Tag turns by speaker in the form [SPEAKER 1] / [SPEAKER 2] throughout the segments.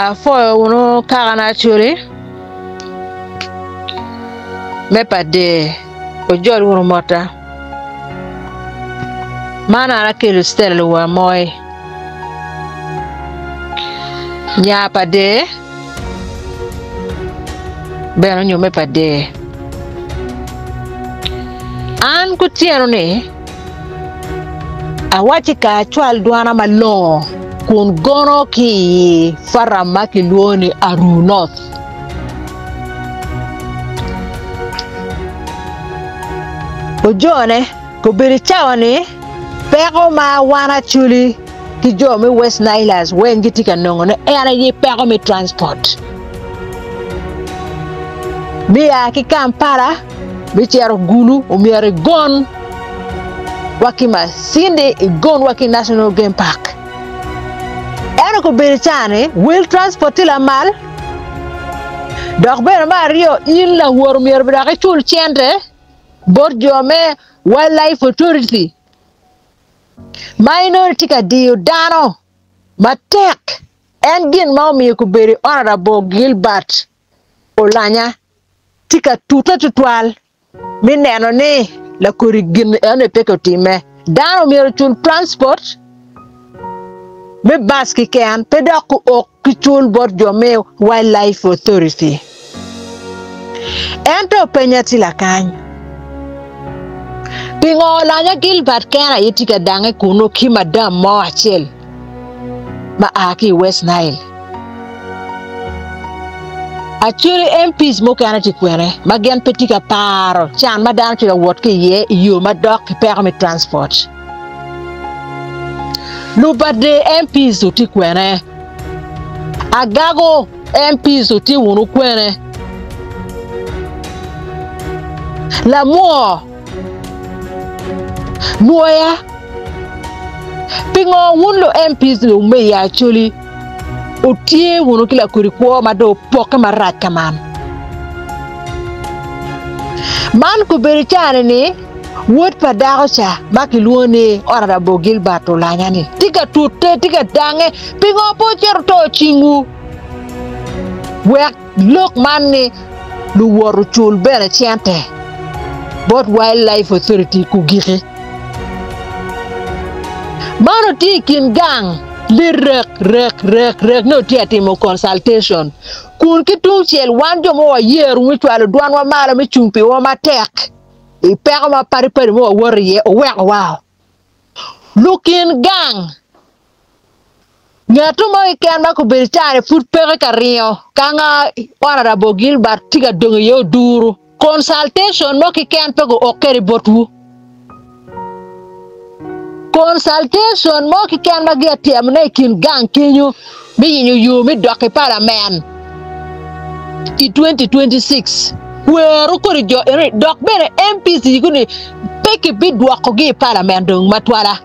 [SPEAKER 1] Afo uno karana chuli. Me pade ojol uno mota. Mana na kelu Stella Luwamoi. Nya pade. Beno nyo me pade. An kutiano ni. Awachi ka chwal duana malo. Kun gono ki farama ki luoni arunot. Ojone ko birichaoni pego ma wana chuli ki jo mi West Nilas wen gitika nongo ne era ye pego mi transport. Bia ki Kampala bi chero gulu o mi are gon wakima sinde gon waki National Game Park. Ko berichane will transport la mal dok ben mario in la wor mier bra ke chul chente bor jome wildlife authority minority ka dio dano matek engin mawmi ko beri honorable Gilbert Olanya tika tuta tutwal mineno ni la korigin ene pekotime dano mier chul transport me baski can pedaku ok kichul bor jome wildlife authority ento penyati la kany pingo Olanya Gilbert kana yitika dange kuno ki madam mo achel ma aki West Nile Acii MPs mo kana tikwere magen petika paro chan madam tira wot ke ye yo madok permit transport Lubade MPs uti kwene. Agago MPs uti wunu kwene. La mo. Noya. Pingo wunlo MPs lo me ya chuli. Uti wunu kila kurikuo mado poke marat kaman. Man kuberichane ni. Wood padagocha makiluone honorable Gilbert Olanya ni tika tute tika dange pingo po certo chingu wek look man ni lu woru chul bene chente bot wildlife authority ku gixi mano tikin gang li rek no tiatimo consultation kun kitung chel wan jomo wa yeru mi twalo dwan wa mala mi chumpi wa matek I pego ma pari mo worry o wek wow. Looking gang. Nyatu mo ikan ma ko beritare food pego kario. Kanga honorable Gilbert tiga dongo yo duru. Consultation mo ki kan pego okeri botu. Consultation mo ki kan ma gati amne kin gang kinyo mi yinyo yu mi doke parliament. I 2026. Wero korijo dok bene MPs yiguni peki bidwa ko gi parliament dong matwara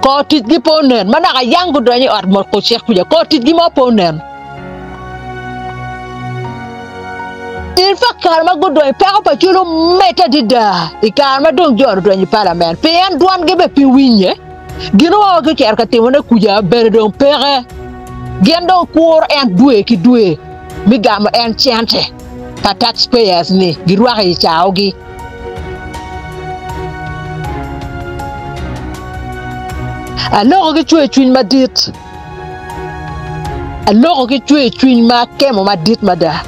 [SPEAKER 1] ko titgi ponen manaka yangu donyi ot mo ko cheikh kuja ko titgi mo ponen il fa karma godo e peko pa chulo meta dida I karma dong jor donyi parliament pe en duan gebe pi winye gino o ke ker ka timone kuja bere dong pere gendo kur en due ki due mi gam en chante pa taxpayers ni girwa yi chaogi alors que tu es une madite alors que tu es une ma kemo madite mada